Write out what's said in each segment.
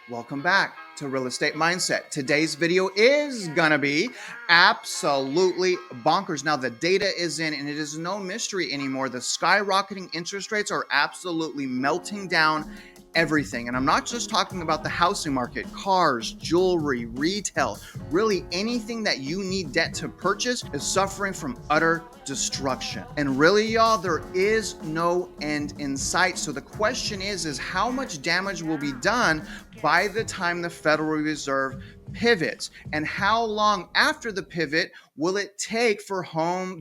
Welcome back to Real Estate Mindset. Today's video is gonna be absolutely bonkers. Now the data is in and it is no mystery anymore. The skyrocketing interest rates are absolutely melting down everything. And I'm not just talking about the housing market, cars, jewelry, retail, really anything that you need debt to purchase is suffering from utter destruction. And really, y'all, there is no end in sight. So the question is how much damage will be done by the time the Federal Reserve pivots, and how long after the pivot will it take for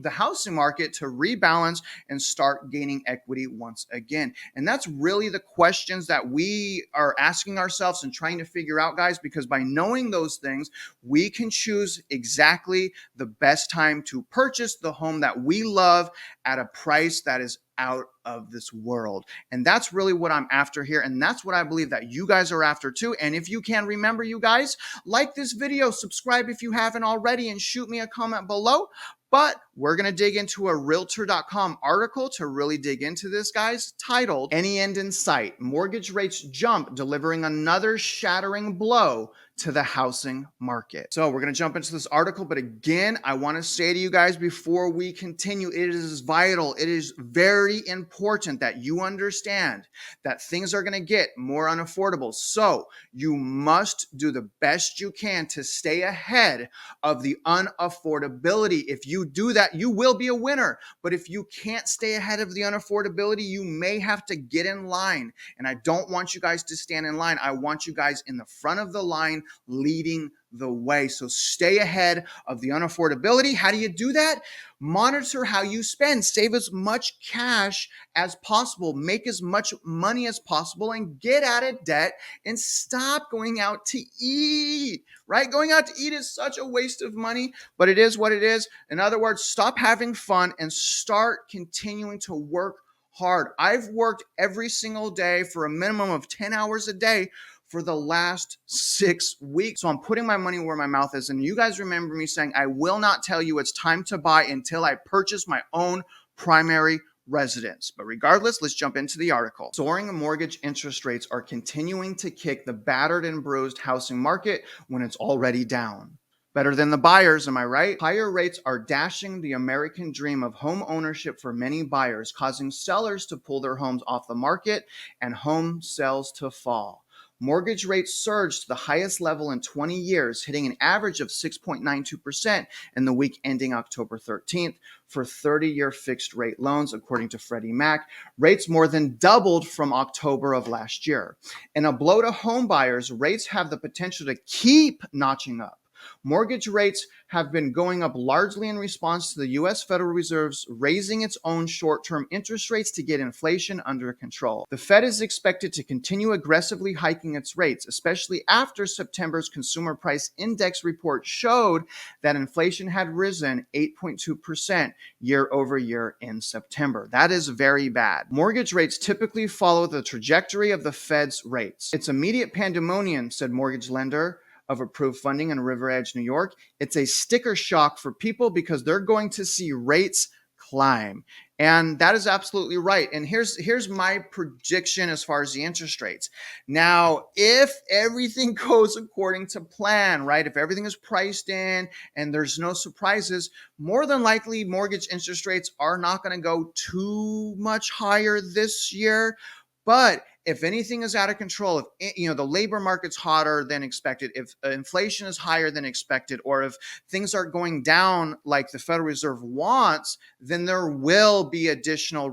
the housing market to rebalance and start gaining equity once again? And that's really the questions that we are asking ourselves and trying to figure out, guys, because by knowing those things, we can choose exactly the best time to purchase the home that we love at a price that is out of this world. And that's really what I'm after here. And that's what I believe that you guys are after too. And if you can remember, you guys, like this video, subscribe if you haven't already, and shoot me a comment below. But we're going to dig into a Realtor.com article to really dig into this, guys, titled "Any End in Sight? Mortgage Rates Jump, Delivering Another Shattering Blow to the Housing Market." So we're going to jump into this article. But again, I want to say to you guys before we continue, it is vital. It is very important that you understand that things are going to get more unaffordable. So you must do the best you can to stay ahead of the unaffordability. If you do that, you will be a winner. But if you can't stay ahead of the unaffordability, you may have to get in line. And I don't want you guys to stand in line. I want you guys in the front of the line leading the way. So stay ahead of the unaffordability. How do you do that? Monitor how you spend. Save as much cash as possible. Make as much money as possible and get out of debt and stop going out to eat, right? Going out to eat is such a waste of money, but it is what it is. In other words, stop having fun and start continuing to work hard. I've worked every single day for a minimum of 10 hours a day for the last 6 weeks. So I'm putting my money where my mouth is. And you guys remember me saying, I will not tell you it's time to buy until I purchase my own primary residence. But regardless, let's jump into the article. Soaring mortgage interest rates are continuing to kick the battered and bruised housing market when it's already down. Better than the buyers, am I right? Higher rates are dashing the American dream of home ownership for many buyers, causing sellers to pull their homes off the market and home sales to fall. Mortgage rates surged to the highest level in 20 years, hitting an average of 6.92% in the week ending October 13th for 30-year fixed rate loans, according to Freddie Mac. Rates more than doubled from October of last year. In a blow to home buyers, rates have the potential to keep notching up. Mortgage rates have been going up largely in response to the U.S. Federal Reserve's raising its own short-term interest rates to get inflation under control. The Fed is expected to continue aggressively hiking its rates, especially after September's Consumer Price Index report showed that inflation had risen 8.2% year over year in September. That is very bad. Mortgage rates typically follow the trajectory of the Fed's rates. It's immediate pandemonium, said mortgage lender of approved funding in River Edge, New York. It's a sticker shock for people because they're going to see rates climb. And that is absolutely right. And here's my prediction as far as the interest rates. Now, if everything goes according to plan, right? If everything is priced in and there's no surprises, more than likely mortgage interest rates are not going to go too much higher this year. But if anything is out of control, if the labor market's hotter than expected, if inflation is higher than expected, or if things are going down like the Federal Reserve wants, then there will be additional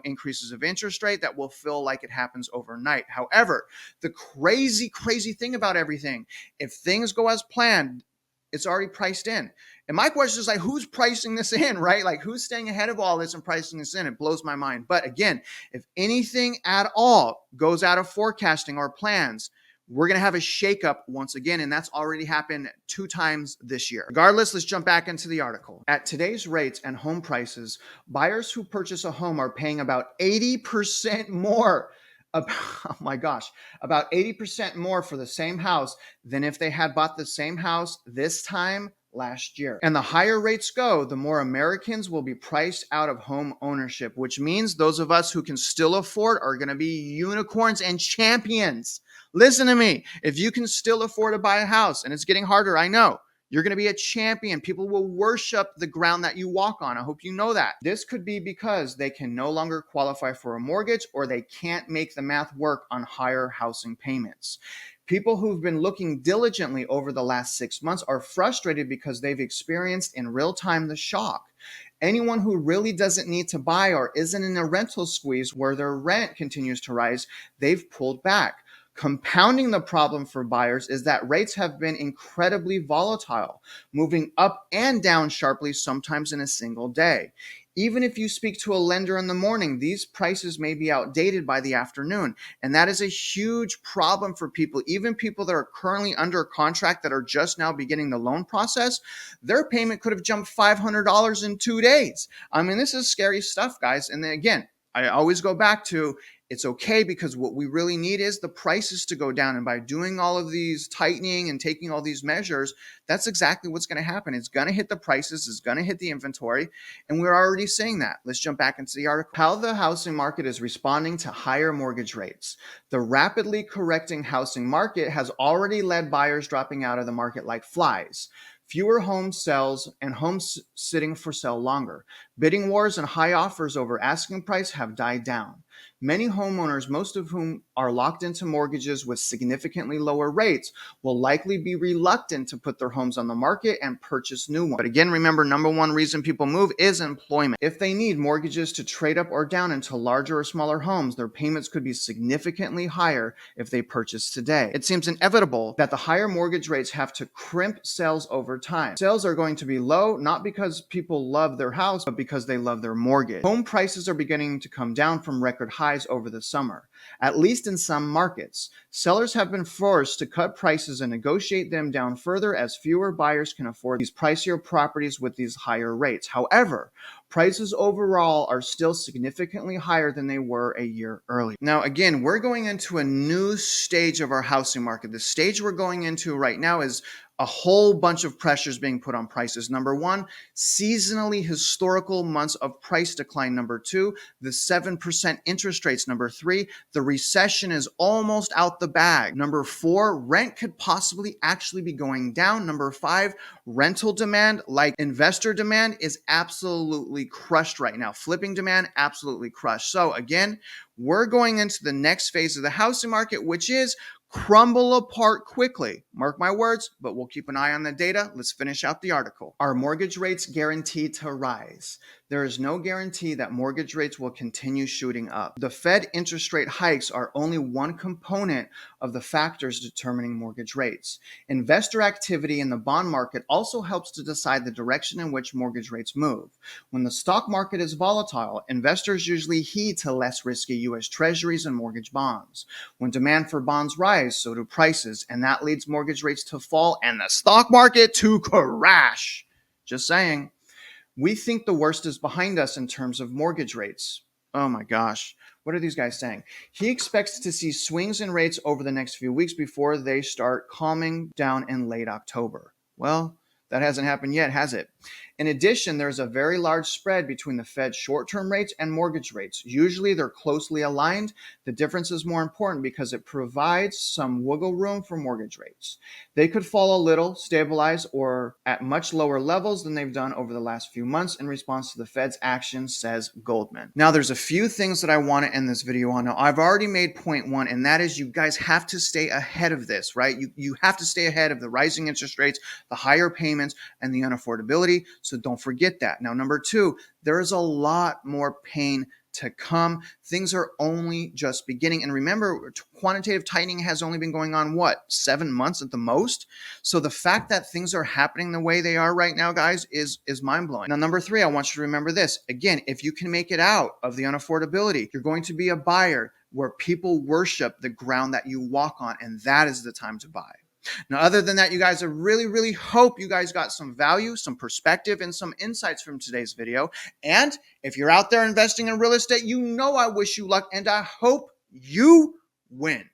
increases of interest rate that will feel like it happens overnight. However, the crazy thing about everything, if things go as planned, it's already priced in. And my question is who's pricing this in, right? Like who's staying ahead of all this and pricing this in? It blows my mind. But again, if anything at all goes out of forecasting or plans, we're going to have a shakeup once again. And that's already happened 2 times this year. Regardless, let's jump back into the article. At today's rates and home prices, buyers who purchase a home are paying about 80% more. Oh my gosh, about 80% more for the same house than if they had bought the same house this time last year. And the higher rates go, the more Americans will be priced out of home ownership, which means those of us who can still afford are going to be unicorns and champions. Listen to me. If you can still afford to buy a house, and it's getting harder, I know, you're going to be a champion. People will worship the ground that you walk on. I hope you know that. This could be because they can no longer qualify for a mortgage or they can't make the math work on higher housing payments. People who've been looking diligently over the last 6 months are frustrated because they've experienced in real time the shock. Anyone who really doesn't need to buy or isn't in a rental squeeze where their rent continues to rise, they've pulled back. Compounding the problem for buyers is that rates have been incredibly volatile, moving up and down sharply, sometimes in a single day. Even if you speak to a lender in the morning, these prices may be outdated by the afternoon. And that is a huge problem for people, even people that are currently under contract that are just now beginning the loan process. Their payment could have jumped $500 in 2 days. I mean, this is scary stuff, guys. And then again, I always go back to it's okay because what we really need is the prices to go down. And by doing all of these tightening and taking all these measures, that's exactly what's going to happen. It's going to hit the prices, it's going to hit the inventory. And we're already seeing that. Let's jump back into the article. How the housing market is responding to higher mortgage rates. The rapidly correcting housing market has already led buyers dropping out of the market like flies. Fewer home sales and homes sitting for sale longer. Bidding wars and high offers over asking price have died down. Many homeowners, most of whom are locked into mortgages with significantly lower rates, will likely be reluctant to put their homes on the market and purchase new ones. But again, remember, number one reason people move is employment. If they need mortgages to trade up or down into larger or smaller homes, their payments could be significantly higher if they purchase today. It seems inevitable that the higher mortgage rates have to crimp sales over time. Sales are going to be low, not because people love their house, but because they love their mortgage. Home prices are beginning to come down from record highs over the summer, at least in some markets. Sellers have been forced to cut prices and negotiate them down further as fewer buyers can afford these pricier properties with these higher rates. However, prices overall are still significantly higher than they were a year earlier. Now, again, we're going into a new stage of our housing market. The stage we're going into right now is a whole bunch of pressures being put on prices. Number one, seasonally historical months of price decline. Number two, the 7% interest rates. Number three, the recession is almost out the bag. Number four, rent could possibly actually be going down. Number five, rental demand, like investor demand, is absolutely crushed right now. Flipping demand, absolutely crushed. So again, we're going into the next phase of the housing market, which is crumble apart quickly. Mark my words, but we'll keep an eye on the data. Let's finish out the article. Are mortgage rates guaranteed to rise? There is no guarantee that mortgage rates will continue shooting up. The Fed interest rate hikes are only one component of the factors determining mortgage rates. Investor activity in the bond market also helps to decide the direction in which mortgage rates move. When the stock market is volatile, investors usually heed to less risky U.S. Treasuries and mortgage bonds. When demand for bonds rise, so do prices, and that leads mortgage rates to fall and the stock market to crash. Just saying. We think the worst is behind us in terms of mortgage rates. Oh my gosh. What are these guys saying? He expects to see swings in rates over the next few weeks before they start calming down in late October. Well, that hasn't happened yet, has it? In addition, there's a very large spread between the Fed's short-term rates and mortgage rates. Usually they're closely aligned. The difference is more important because it provides some wiggle room for mortgage rates. They could fall a little, stabilize, or at much lower levels than they've done over the last few months in response to the Fed's actions, says Goldman. Now, there's a few things that I want to end this video on. Now, I've already made point one, and that is you guys have to stay ahead of this, right? You have to stay ahead of the rising interest rates, the higher payments, and the unaffordability. So don't forget that. Now, number two, there is a lot more pain to come. Things are only just beginning. And remember, quantitative tightening has only been going on, 7 months at the most? So the fact that things are happening the way they are right now, guys, is mind-blowing. Now, number three, I want you to remember this. Again, if you can make it out of the unaffordability, you're going to be a buyer where people worship the ground that you walk on, and that is the time to buy. Now, other than that, you guys, I really hope you guys got some value, some perspective, and some insights from today's video. And if you're out there investing in real estate, you know I wish you luck, and I hope you win.